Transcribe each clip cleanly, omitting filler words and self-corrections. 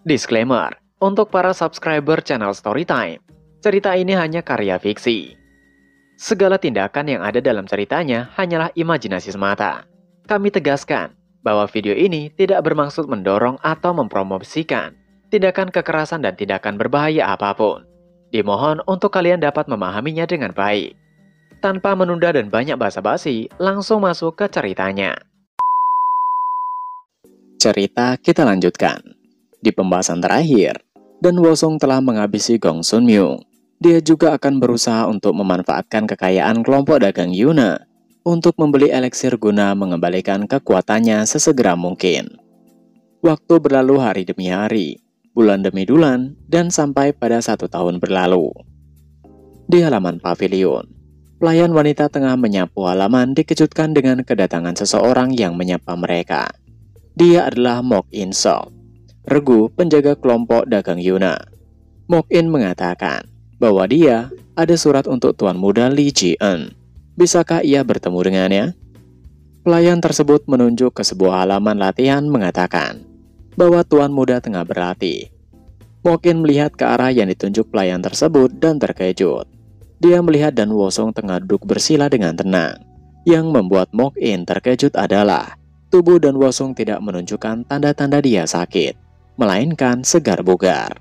Disclaimer, untuk para subscriber channel Storytime, cerita ini hanya karya fiksi. Segala tindakan yang ada dalam ceritanya hanyalah imajinasi semata. Kami tegaskan bahwa video ini tidak bermaksud mendorong atau mempromosikan tindakan kekerasan dan tindakan berbahaya apapun. Dimohon untuk kalian dapat memahaminya dengan baik. Tanpa menunda dan banyak basa-basi, langsung masuk ke ceritanya. Cerita kita lanjutkan. Di pembahasan terakhir, Dan Wosong telah menghabisi Gong Sun Myung. Dia juga akan berusaha untuk memanfaatkan kekayaan kelompok dagang Yuna untuk membeli eliksir guna mengembalikan kekuatannya sesegera mungkin. Waktu berlalu hari demi hari, bulan demi bulan, dan sampai pada 1 tahun berlalu. Di halaman pavilion, pelayan wanita tengah menyapu halaman dikejutkan dengan kedatangan seseorang yang menyapa mereka. Dia adalah Mok In Sok, regu penjaga kelompok dagang Yuna. Mok In mengatakan bahwa dia ada surat untuk Tuan Muda Lee Ji-eun. Bisakah ia bertemu dengannya? Pelayan tersebut menunjuk ke sebuah halaman latihan mengatakan bahwa Tuan Muda tengah berlatih. Mok In melihat ke arah yang ditunjuk pelayan tersebut dan terkejut. Dia melihat Dan Wosong tengah duduk bersila dengan tenang. Yang membuat Mok In terkejut adalah tubuh Dan Wosong tidak menunjukkan tanda-tanda dia sakit, melainkan segar bugar.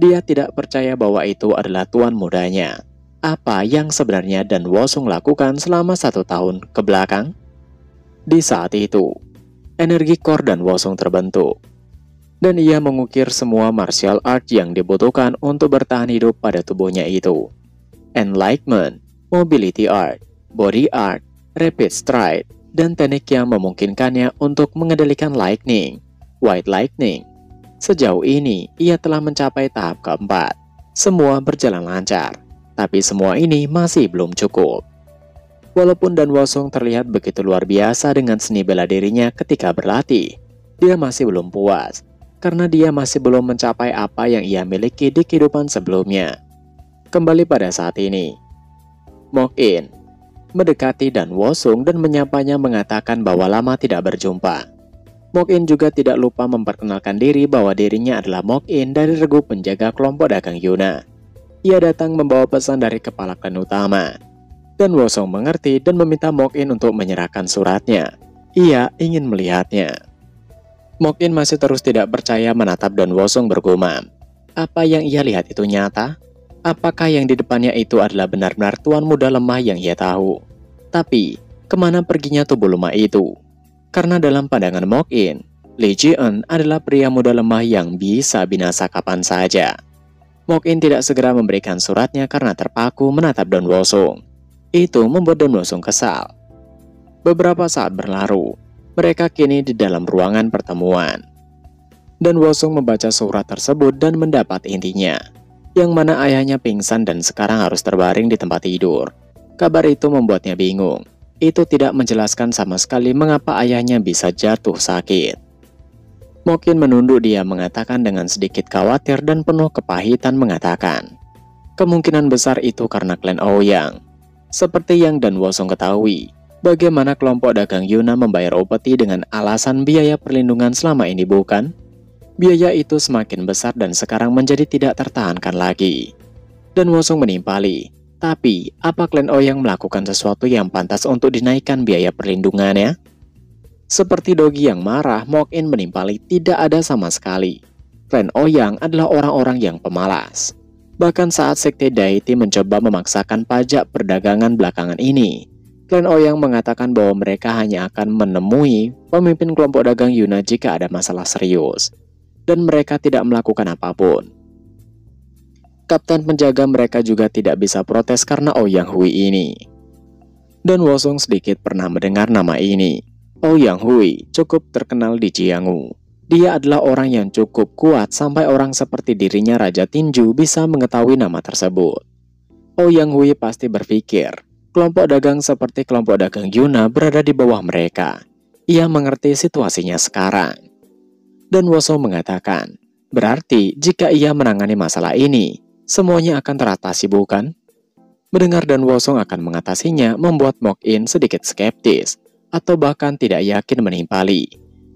Dia tidak percaya bahwa itu adalah tuan mudanya. Apa yang sebenarnya Dan Wosong lakukan selama 1 tahun ke belakang? Di saat itu, energi core Dan Wosong terbentuk, dan ia mengukir semua martial art yang dibutuhkan untuk bertahan hidup pada tubuhnya itu. Enlightenment, Mobility Art, Body Art, Rapid Stride, dan teknik yang memungkinkannya untuk mengendalikan Lightning, White Lightning. Sejauh ini, ia telah mencapai tahap keempat. Semua berjalan lancar, tapi semua ini masih belum cukup. Walaupun Dan Wosong terlihat begitu luar biasa dengan seni bela dirinya ketika berlatih, dia masih belum puas, karena dia masih belum mencapai apa yang ia miliki di kehidupan sebelumnya. Kembali pada saat ini, Mok In mendekati Dan Wosong dan menyapanya mengatakan bahwa lama tidak berjumpa. Mok In juga tidak lupa memperkenalkan diri bahwa dirinya adalah Mok In dari regu penjaga kelompok dagang Yuna. Ia datang membawa pesan dari kepala klan utama. Dan Wosong mengerti dan meminta Mok In untuk menyerahkan suratnya. Ia ingin melihatnya. Mok In masih terus tidak percaya menatap Dan Wosong bergumam. Apa yang ia lihat itu nyata? Apakah yang di depannya itu adalah benar-benar tuan muda lemah yang ia tahu? Tapi, kemana perginya tubuh lemah itu? Karena dalam pandangan Mok In, Lee Ji-eun adalah pria muda lemah yang bisa binasa kapan saja. Mok In tidak segera memberikan suratnya karena terpaku menatap Dan Wosong. Itu membuat Dan Wosong kesal. Beberapa saat berlalu, mereka kini di dalam ruangan pertemuan. Dan Wosong membaca surat tersebut dan mendapat intinya, yang mana ayahnya pingsan dan sekarang harus terbaring di tempat tidur. Kabar itu membuatnya bingung. Itu tidak menjelaskan sama sekali mengapa ayahnya bisa jatuh sakit. Mok In menunduk dia mengatakan dengan sedikit khawatir dan penuh kepahitan mengatakan, kemungkinan besar itu karena klan Ouyang. Seperti yang Dan Wosong ketahui, bagaimana kelompok dagang Yuna membayar upeti dengan alasan biaya perlindungan selama ini bukan? Biaya itu semakin besar dan sekarang menjadi tidak tertahankan lagi. Dan Wosong menimpali, tapi apa klan Ouyang melakukan sesuatu yang pantas untuk dinaikkan biaya perlindungannya? Seperti Dogi yang marah, Mok In menimpali tidak ada sama sekali. Klan Ouyang adalah orang-orang yang pemalas. Bahkan saat Sekte Deity mencoba memaksakan pajak perdagangan belakangan ini, klan Ouyang mengatakan bahwa mereka hanya akan menemui pemimpin kelompok dagang Yuna jika ada masalah serius. Dan mereka tidak melakukan apapun. Kapten penjaga mereka juga tidak bisa protes karena Ouyang Hui ini. Dan Wosong sedikit pernah mendengar nama ini. Ouyang Hui cukup terkenal di Jianghu. Dia adalah orang yang cukup kuat sampai orang seperti dirinya Raja Tinju bisa mengetahui nama tersebut. Ouyang Hui pasti berpikir, kelompok dagang seperti kelompok dagang Yuna berada di bawah mereka. Ia mengerti situasinya sekarang. Dan Wosong mengatakan, berarti jika ia menangani masalah ini, semuanya akan teratasi bukan? Mendengar Dan Wosong akan mengatasinya membuat Mok In sedikit skeptis, atau bahkan tidak yakin menimpali.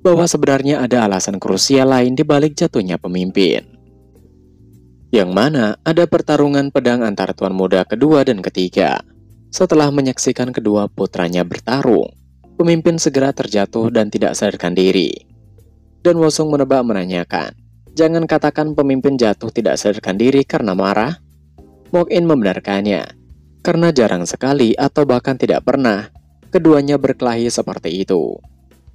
bahwa sebenarnya ada alasan krusial lain di balik jatuhnya pemimpin. Yang mana ada pertarungan pedang antara tuan muda kedua dan ketiga. Setelah menyaksikan kedua putranya bertarung, pemimpin segera terjatuh dan tidak sadarkan diri. Dan Wosung menebak menanyakan, "Jangan katakan pemimpin jatuh tidak sadarkan diri karena marah." Mok-in membenarkannya, karena jarang sekali atau bahkan tidak pernah keduanya berkelahi seperti itu.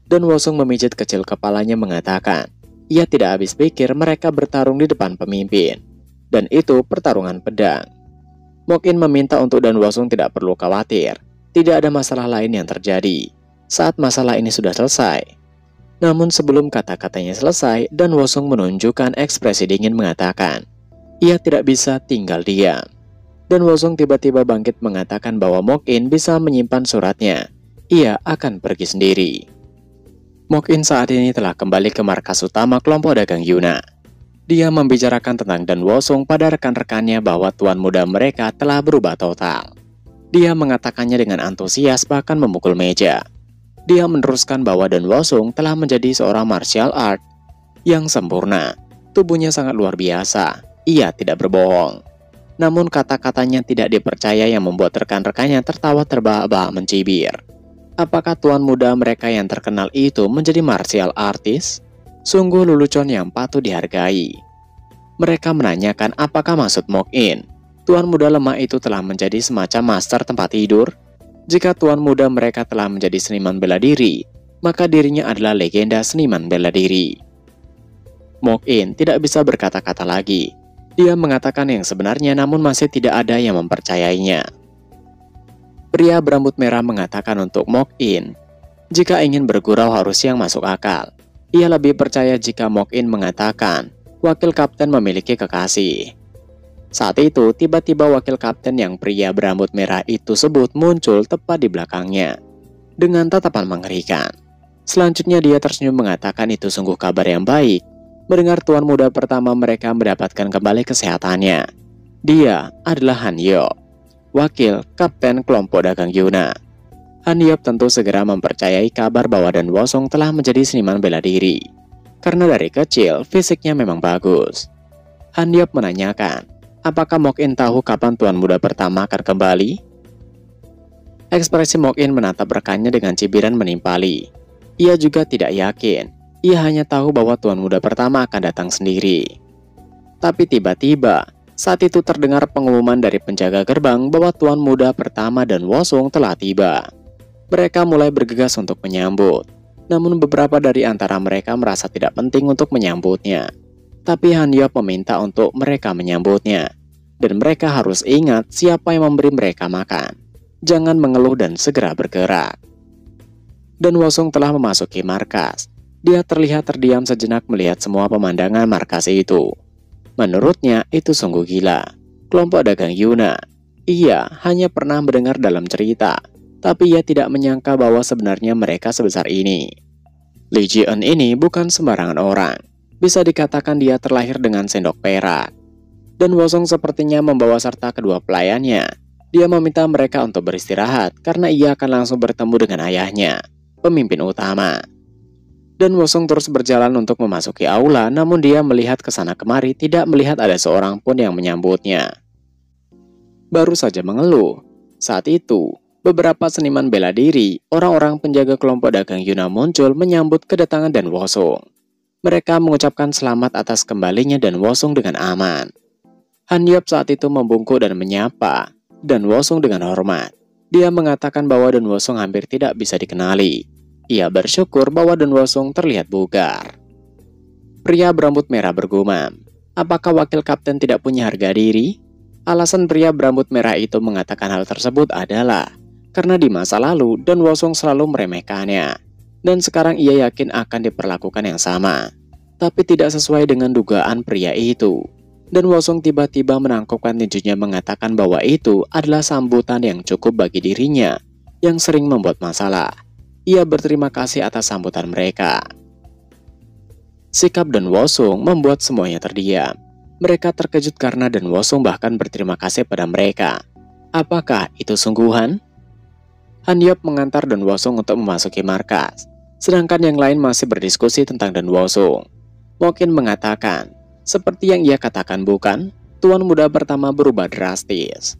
Dan Wosung memijit kecil kepalanya mengatakan, ia tidak habis pikir mereka bertarung di depan pemimpin, dan itu pertarungan pedang. Mok-in meminta untuk Dan Wosung tidak perlu khawatir, tidak ada masalah lain yang terjadi saat masalah ini sudah selesai. Namun sebelum kata-katanya selesai, Dan Wosung menunjukkan ekspresi dingin mengatakan, ia tidak bisa tinggal diam. Dan Wosung tiba-tiba bangkit mengatakan bahwa Mok-in bisa menyimpan suratnya. Ia akan pergi sendiri. Mok-in saat ini telah kembali ke markas utama kelompok dagang Yuna. Dia membicarakan tentang Dan Wosung pada rekan-rekannya bahwa tuan muda mereka telah berubah total. Dia mengatakannya dengan antusias bahkan memukul meja. Dia meneruskan bahwa Dan Wosung telah menjadi seorang martial art yang sempurna. Tubuhnya sangat luar biasa. Ia tidak berbohong. Namun kata-katanya tidak dipercaya yang membuat rekan-rekannya tertawa terbahak-bahak mencibir. Apakah tuan muda mereka yang terkenal itu menjadi martial artist? Sungguh lelucon yang patut dihargai. Mereka menanyakan apakah maksud Mok-in, tuan muda lemah itu telah menjadi semacam master tempat tidur? Jika tuan muda mereka telah menjadi seniman bela diri, maka dirinya adalah legenda seniman bela diri. Mok-in tidak bisa berkata-kata lagi. Dia mengatakan yang sebenarnya namun masih tidak ada yang mempercayainya. Pria berambut merah mengatakan untuk Mok-in, jika ingin bergurau harus yang masuk akal. Ia lebih percaya jika Mok-in mengatakan wakil kapten memiliki kekasih. Saat itu, tiba-tiba wakil kapten yang pria berambut merah itu sebut muncul tepat di belakangnya, dengan tatapan mengerikan. Selanjutnya dia tersenyum mengatakan itu sungguh kabar yang baik, mendengar tuan muda pertama mereka mendapatkan kembali kesehatannya. Dia adalah Han Yop, wakil kapten kelompok dagang Yuna. Han Yop tentu segera mempercayai kabar bahwa Dan Wosung telah menjadi seniman bela diri. Karena dari kecil, fisiknya memang bagus. Han Yop menanyakan, apakah Mok-in tahu kapan tuan muda pertama akan kembali? Ekspresi Mok-in menatap rekannya dengan cibiran menimpali. Ia juga tidak yakin. Ia hanya tahu bahwa tuan muda pertama akan datang sendiri. Tapi tiba-tiba, saat itu terdengar pengumuman dari penjaga gerbang bahwa tuan muda pertama Dan Wosung telah tiba. Mereka mulai bergegas untuk menyambut. Namun beberapa dari antara mereka merasa tidak penting untuk menyambutnya. Tapi Han Yop meminta untuk mereka menyambutnya. Dan mereka harus ingat siapa yang memberi mereka makan. Jangan mengeluh dan segera bergerak. Dan Wosung telah memasuki markas. Dia terlihat terdiam sejenak melihat semua pemandangan markas itu. Menurutnya itu sungguh gila. Kelompok dagang Yuna. Ia hanya pernah mendengar dalam cerita. Tapi ia tidak menyangka bahwa sebenarnya mereka sebesar ini. Li Ji-eun ini bukan sembarangan orang. Bisa dikatakan dia terlahir dengan sendok perak. Dan Wosung sepertinya membawa serta kedua pelayannya. Dia meminta mereka untuk beristirahat karena ia akan langsung bertemu dengan ayahnya, pemimpin utama. Dan Wosung terus berjalan untuk memasuki aula, namun dia melihat ke sana kemari tidak melihat ada seorang pun yang menyambutnya. Baru saja mengeluh. Saat itu, beberapa seniman bela diri, orang-orang penjaga kelompok dagang Yuna muncul menyambut kedatangan Dan Wosung. Mereka mengucapkan selamat atas kembalinya Dan Wosung dengan aman. Han Yop saat itu membungkuk dan menyapa Dan Wosung dengan hormat. Dia mengatakan bahwa Dan Wosung hampir tidak bisa dikenali. Ia bersyukur bahwa Dan Wosung terlihat bugar. Pria berambut merah bergumam, apakah wakil kapten tidak punya harga diri? Alasan pria berambut merah itu mengatakan hal tersebut adalah karena di masa lalu Dan Wosung selalu meremehkannya, dan sekarang ia yakin akan diperlakukan yang sama. Tapi tidak sesuai dengan dugaan pria itu. Dan Wosung tiba-tiba menangkupkan tinjunya mengatakan bahwa itu adalah sambutan yang cukup bagi dirinya yang sering membuat masalah. Ia berterima kasih atas sambutan mereka. Sikap Dan Wosung membuat semuanya terdiam. Mereka terkejut karena Dan Wosung bahkan berterima kasih pada mereka. Apakah itu sungguhan? Han Yop mengantar Dan Wosung untuk memasuki markas. Sedangkan yang lain masih berdiskusi tentang Dan Wosung. Mokin mengatakan, seperti yang ia katakan bukan, tuan muda pertama berubah drastis.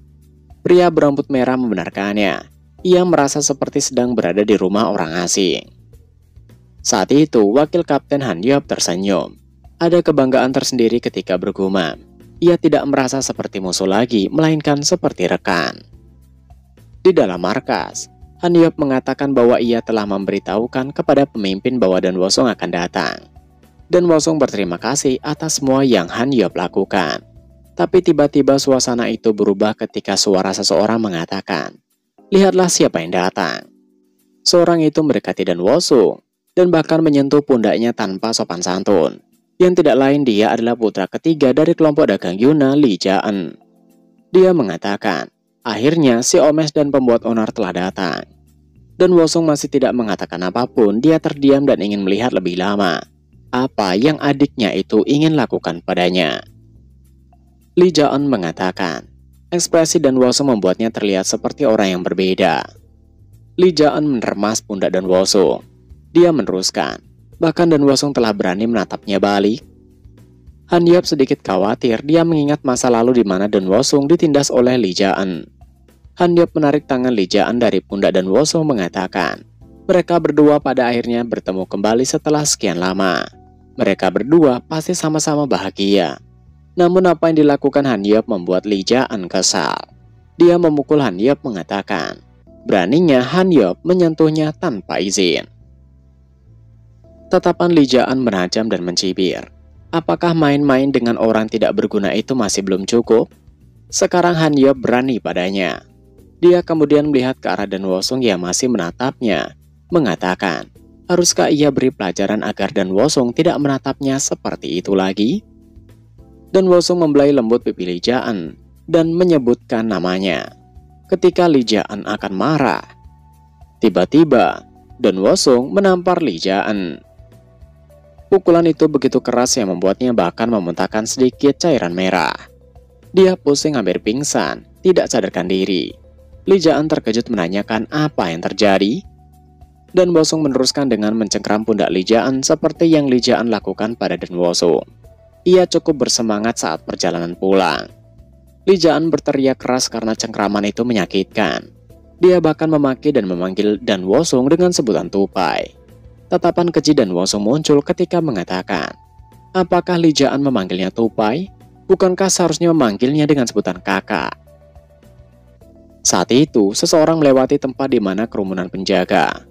Pria berambut merah membenarkannya. Ia merasa seperti sedang berada di rumah orang asing. Saat itu, wakil kapten Han Yop tersenyum. Ada kebanggaan tersendiri ketika bergumam. Ia tidak merasa seperti musuh lagi, melainkan seperti rekan. Di dalam markas, Han Yop mengatakan bahwa ia telah memberitahukan kepada pemimpin bahwa Dan Wosung akan datang. Dan Wosung berterima kasih atas semua yang Han Yop lakukan. Tapi tiba-tiba suasana itu berubah ketika suara seseorang mengatakan, "Lihatlah siapa yang datang." Seorang itu mendekati Dan Wosung dan bahkan menyentuh pundaknya tanpa sopan santun. Yang tidak lain dia adalah putra ketiga dari kelompok dagang Yuna, Li Jaan. Dia mengatakan, akhirnya si Omes dan pembuat onar telah datang. Dan Wosung masih tidak mengatakan apapun, dia terdiam dan ingin melihat lebih lama apa yang adiknya itu ingin lakukan padanya. Li Jaan mengatakan, ekspresi Dan Wosung membuatnya terlihat seperti orang yang berbeda. Li Jaan meremas pundak Dan Wosung. Dia meneruskan, bahkan Dan Wosung telah berani menatapnya balik. Han Yop sedikit khawatir, dia mengingat masa lalu di mana Dan Wosung ditindas oleh Li Jaan. Han Yop menarik tangan Li Jaan dari pundak Dan Wosung mengatakan, mereka berdua pada akhirnya bertemu kembali setelah sekian lama. Mereka berdua pasti sama-sama bahagia. Namun apa yang dilakukan Han Yop membuat Li Jaan kesal. Dia memukul Han Yop mengatakan, beraninya Han Yop menyentuhnya tanpa izin. Tatapan Li Jaan menajam dan mencibir. Apakah main-main dengan orang tidak berguna itu masih belum cukup? Sekarang Han Yop berani padanya. Dia kemudian melihat ke arah Dan Wosung yang masih menatapnya, mengatakan, haruskah ia beri pelajaran agar Dan Wosung tidak menatapnya seperti itu lagi? Dan Wosung membelai lembut pipi Li Jaan dan menyebutkan namanya. Ketika Li Jaan akan marah, tiba-tiba Dan Wosung menampar Li Jaan. Pukulan itu begitu keras yang membuatnya bahkan memuntahkan sedikit cairan merah. Dia pusing hampir pingsan, tidak sadarkan diri. Li Jaan terkejut menanyakan apa yang terjadi. Dan Wosung meneruskan dengan mencengkram pundak Li Jaan seperti yang Li Jaan lakukan pada Dan Wosung. Ia cukup bersemangat saat perjalanan pulang. Li Jaan berteriak keras karena cengkraman itu menyakitkan. Dia bahkan memaki dan memanggil Dan Wosung dengan sebutan tupai. Tatapan keji Dan Wosung muncul ketika mengatakan, apakah Li Jaan memanggilnya tupai? Bukankah seharusnya memanggilnya dengan sebutan kakak? Saat itu, seseorang melewati tempat di mana kerumunan penjaga.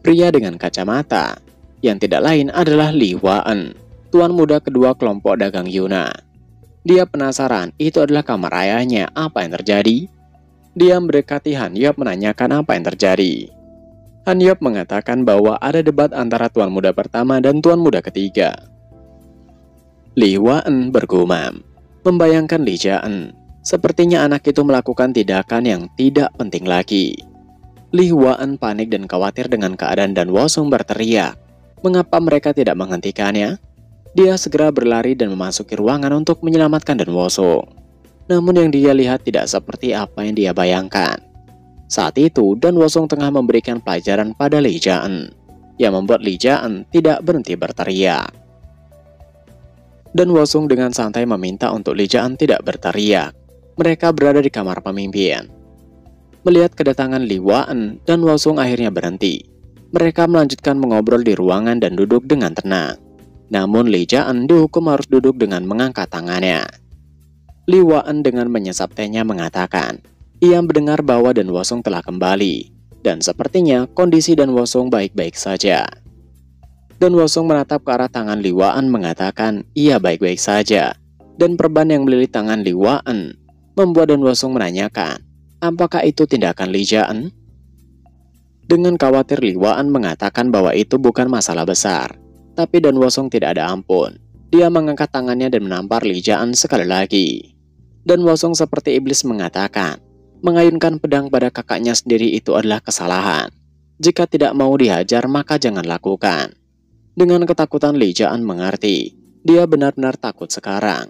Pria dengan kacamata, yang tidak lain adalah Li Waan, tuan muda kedua kelompok dagang Yuna. Dia penasaran itu adalah kamar ayahnya, apa yang terjadi? Dia mendekati Han Yop menanyakan apa yang terjadi. Han Yop mengatakan bahwa ada debat antara tuan muda pertama dan tuan muda ketiga. Li Waan bergumam, membayangkan Li Jaan. Sepertinya anak itu melakukan tindakan yang tidak penting lagi. Li Waan panik dan khawatir dengan keadaan Dan Wosung berteriak, mengapa mereka tidak menghentikannya? Dia segera berlari dan memasuki ruangan untuk menyelamatkan Dan Wosung. Namun yang dia lihat tidak seperti apa yang dia bayangkan. Saat itu, Dan Wosung tengah memberikan pelajaran pada Li Jaan, yang membuat Li Jaan tidak berhenti berteriak. Dan Wosung dengan santai meminta untuk Li Jaan tidak berteriak. Mereka berada di kamar pemimpin. Melihat kedatangan Li Waan, Dan Wosung akhirnya berhenti. Mereka melanjutkan mengobrol di ruangan dan duduk dengan tenang. Namun Li Jaan dihukum harus duduk dengan mengangkat tangannya. Li Waan dengan menyesap tehnya mengatakan, ia mendengar bahwa Dan Wosung telah kembali, dan sepertinya kondisi Dan Wosung baik-baik saja. Dan Wosung menatap ke arah tangan Li Waan mengatakan ia baik-baik saja, dan perban yang melilit tangan Li Waan membuat Dan Wosung menanyakan, apakah itu tindakan Li Jaan? Dengan khawatir Li Waan mengatakan bahwa itu bukan masalah besar, tapi Dan Wosung tidak ada ampun. Dia mengangkat tangannya dan menampar Li Jaan sekali lagi. Dan Wosung seperti iblis mengatakan, mengayunkan pedang pada kakaknya sendiri itu adalah kesalahan. Jika tidak mau dihajar maka jangan lakukan. Dengan ketakutan Li Jaan mengerti, dia benar-benar takut sekarang.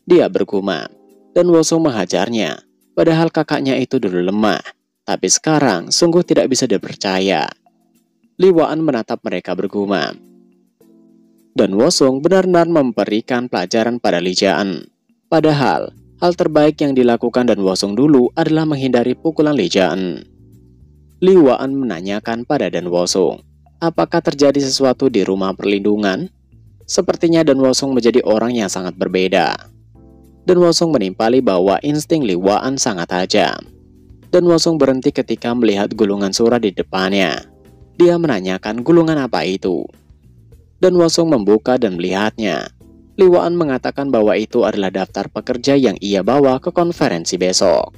Dia bergumam, Dan Wosung menghajarnya, padahal kakaknya itu dulu lemah, tapi sekarang sungguh tidak bisa dipercaya. Li Waan menatap mereka bergumam. Dan Wosong benar-benar memberikan pelajaran pada Li Jaan. Padahal, hal terbaik yang dilakukan Dan Wosong dulu adalah menghindari pukulan Li Jaan. Li Waan menanyakan pada Dan Wosong, apakah terjadi sesuatu di rumah perlindungan? Sepertinya Dan Wosong menjadi orang yang sangat berbeda. Dan Wosong menimpali bahwa insting Li Waan sangat tajam. Dan Wosong berhenti ketika melihat gulungan surat di depannya. Dia menanyakan gulungan apa itu. Dan Wosong membuka dan melihatnya. Li Waan mengatakan bahwa itu adalah daftar pekerja yang ia bawa ke konferensi besok.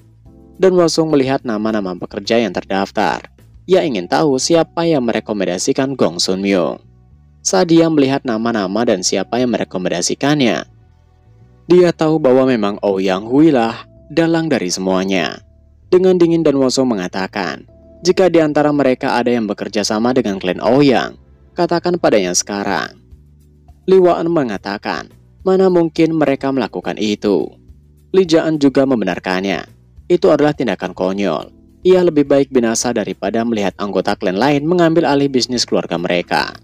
Dan Wosong melihat nama-nama pekerja yang terdaftar. Ia ingin tahu siapa yang merekomendasikan Gong Sun Myung. Saat dia melihat nama-nama dan siapa yang merekomendasikannya, dia tahu bahwa memang Ouyang Hui lah dalang dari semuanya. Dengan dingin Dan Wosong mengatakan, jika di antara mereka ada yang bekerja sama dengan klan Ouyang, katakan padanya sekarang. Li Waan mengatakan, mana mungkin mereka melakukan itu. Li Jaan juga membenarkannya. Itu adalah tindakan konyol. Ia lebih baik binasa daripada melihat anggota klan lain mengambil alih bisnis keluarga mereka.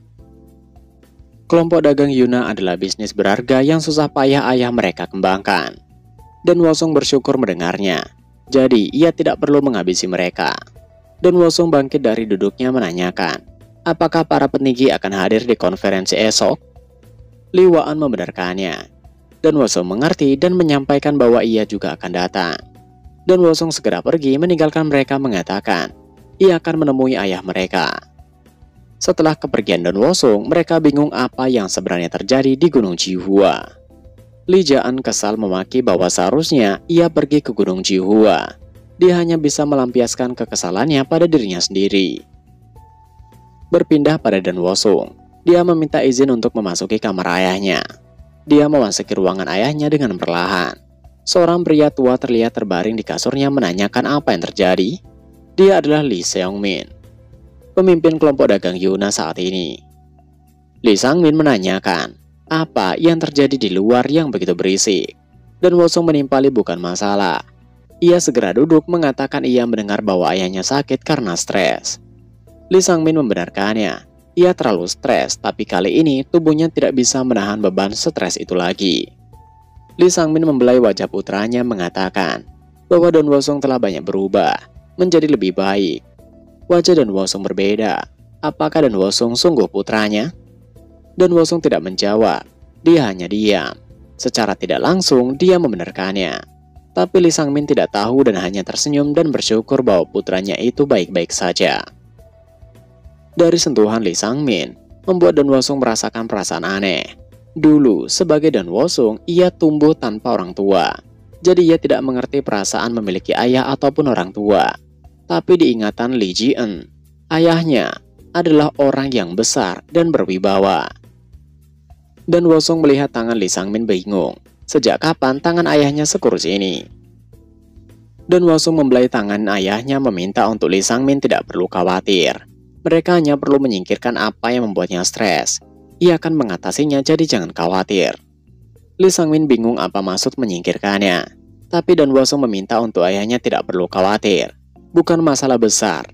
Kelompok dagang Yuna adalah bisnis berharga yang susah payah ayah mereka kembangkan. Dan Wosong bersyukur mendengarnya. Jadi ia tidak perlu menghabisi mereka. Dan Wosong bangkit dari duduknya menanyakan, apakah para petinggi akan hadir di konferensi esok? Li Waan membenarkannya. Dan Wosong mengerti dan menyampaikan bahwa ia juga akan datang. Dan Wosong segera pergi meninggalkan mereka mengatakan, ia akan menemui ayah mereka. Setelah kepergian Dan Wosong, mereka bingung apa yang sebenarnya terjadi di Gunung Jihua. Li Jaan kesal memaki bahwa seharusnya ia pergi ke Gunung Jihua. Dia hanya bisa melampiaskan kekesalannya pada dirinya sendiri. Berpindah pada Dan Wosong, dia meminta izin untuk memasuki kamar ayahnya. Dia memasuki ruangan ayahnya dengan perlahan. Seorang pria tua terlihat terbaring di kasurnya menanyakan apa yang terjadi. Dia adalah Lee Seong-min, pemimpin kelompok dagang Yuna saat ini. Lee Sang-min menanyakan, apa yang terjadi di luar yang begitu berisik? Dan Wosong menimpali bukan masalah. Ia segera duduk mengatakan ia mendengar bahwa ayahnya sakit karena stres. Lee Sang-min membenarkannya. Ia terlalu stres, tapi kali ini tubuhnya tidak bisa menahan beban stres itu lagi. Lee Sang-min membelai wajah putranya mengatakan bahwa Dan Wosong telah banyak berubah, menjadi lebih baik. Wajah Dan Wosong berbeda. Apakah Dan Wosong sungguh putranya? Dan Wosong tidak menjawab. Dia hanya diam. Secara tidak langsung dia membenarkannya. Tapi Lee Sang-min tidak tahu dan hanya tersenyum dan bersyukur bahwa putranya itu baik-baik saja. Dari sentuhan Lee Sang-min, membuat Dan Wosong merasakan perasaan aneh. Dulu, sebagai Dan Wosong, ia tumbuh tanpa orang tua. Jadi ia tidak mengerti perasaan memiliki ayah ataupun orang tua. Tapi diingatan Lee Ji-eun, ayahnya adalah orang yang besar dan berwibawa. Dan Wosong melihat tangan Lee Sang-min bingung. Sejak kapan tangan ayahnya sekurus ini? Dan Wosong membelai tangan ayahnya meminta untuk Lee Sang-min tidak perlu khawatir. Mereka hanya perlu menyingkirkan apa yang membuatnya stres. Ia akan mengatasinya, jadi jangan khawatir. Lee Sang-min bingung apa maksud menyingkirkannya. Tapi Dan Wosong meminta untuk ayahnya tidak perlu khawatir. Bukan masalah besar.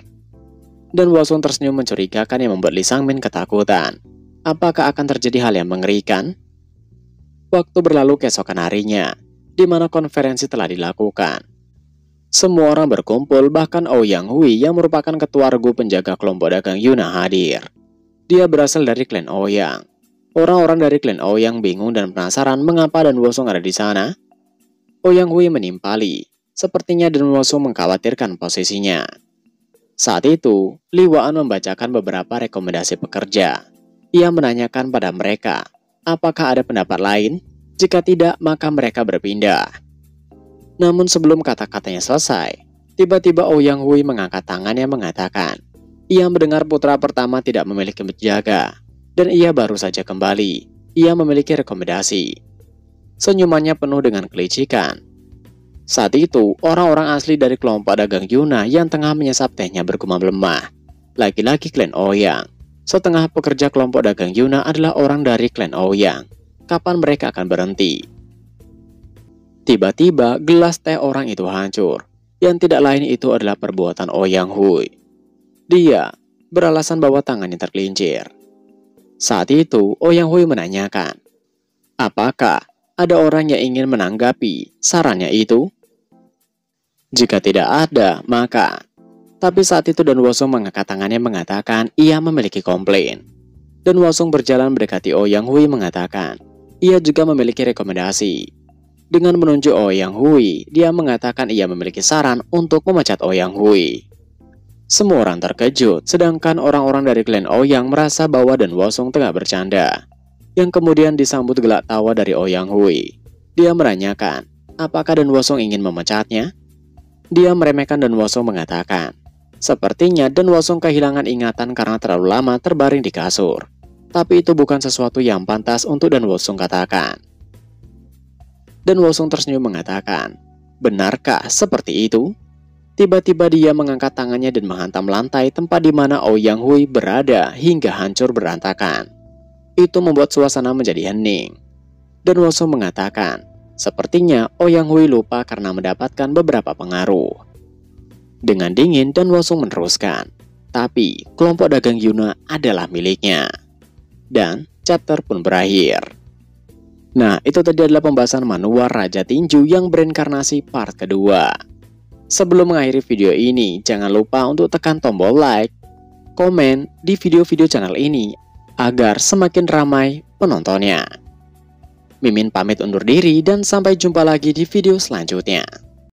Dan Wosong tersenyum mencurigakan yang membuat Lee Sang-min ketakutan. Apakah akan terjadi hal yang mengerikan? Waktu berlalu keesokan harinya, di mana konferensi telah dilakukan. Semua orang berkumpul, bahkan Ouyang Hui yang merupakan ketua regu penjaga kelompok dagang Yuna hadir. Dia berasal dari klan Ouyang. Orang-orang dari klan Ouyang bingung dan penasaran mengapa Dan Wosong ada di sana. Ouyang Hui menimpali. Sepertinya Dan Wosong mengkhawatirkan posisinya. Saat itu, Li Waan membacakan beberapa rekomendasi pekerja. Ia menanyakan pada mereka, apakah ada pendapat lain? Jika tidak, maka mereka berpindah. Namun sebelum kata-katanya selesai, tiba-tiba Ouyang Hui mengangkat tangannya mengatakan, ia mendengar putra pertama tidak memiliki penjaga, dan ia baru saja kembali. Ia memiliki rekomendasi. Senyumannya penuh dengan kelicikan. Saat itu, orang-orang asli dari kelompok dagang Yuna yang tengah menyesap tehnya bergumam lemah. Laki-laki klan Ouyang. Setengah pekerja kelompok dagang Yuna adalah orang dari klan Ouyang. Kapan mereka akan berhenti? Tiba-tiba gelas teh orang itu hancur. Yang tidak lain itu adalah perbuatan Ouyang Hui. Dia beralasan bahwa tangannya tergelincir. Saat itu, Ouyang Hui menanyakan, apakah ada orang yang ingin menanggapi sarannya itu? Jika tidak ada, maka... Tapi saat itu Dan Wosong mengangkat tangannya mengatakan ia memiliki komplain. Dan Wosong berjalan mendekati Ouyang Hui mengatakan, ia juga memiliki rekomendasi. Dengan menunjuk Ouyang Hui, dia mengatakan ia memiliki saran untuk memecat Ouyang Hui. Semua orang terkejut, sedangkan orang-orang dari klan Ouyang merasa bahwa Dan Wosong tengah bercanda. Yang kemudian disambut gelak tawa dari Ouyang Hui. Dia menanyakan, apakah Dan Wosong ingin memecatnya? Dia meremehkan Dan Wosong mengatakan, sepertinya Dan Wosong kehilangan ingatan karena terlalu lama terbaring di kasur. Tapi itu bukan sesuatu yang pantas untuk Dan Wosong katakan. Dan Wosong tersenyum mengatakan, benarkah seperti itu? Tiba-tiba dia mengangkat tangannya dan menghantam lantai tempat di mana Ouyang Hui berada hingga hancur berantakan. Itu membuat suasana menjadi hening. Dan Wosong mengatakan, sepertinya Ouyang Hui lupa karena mendapatkan beberapa pengaruh. Dengan dingin, Dan Wosong meneruskan, tapi kelompok dagang Yuna adalah miliknya. Dan chapter pun berakhir. Nah, itu tadi adalah pembahasan manual Raja Tinju yang berinkarnasi part kedua. Sebelum mengakhiri video ini, jangan lupa untuk tekan tombol like, komen di video-video channel ini agar semakin ramai penontonnya. Mimin pamit undur diri dan sampai jumpa lagi di video selanjutnya.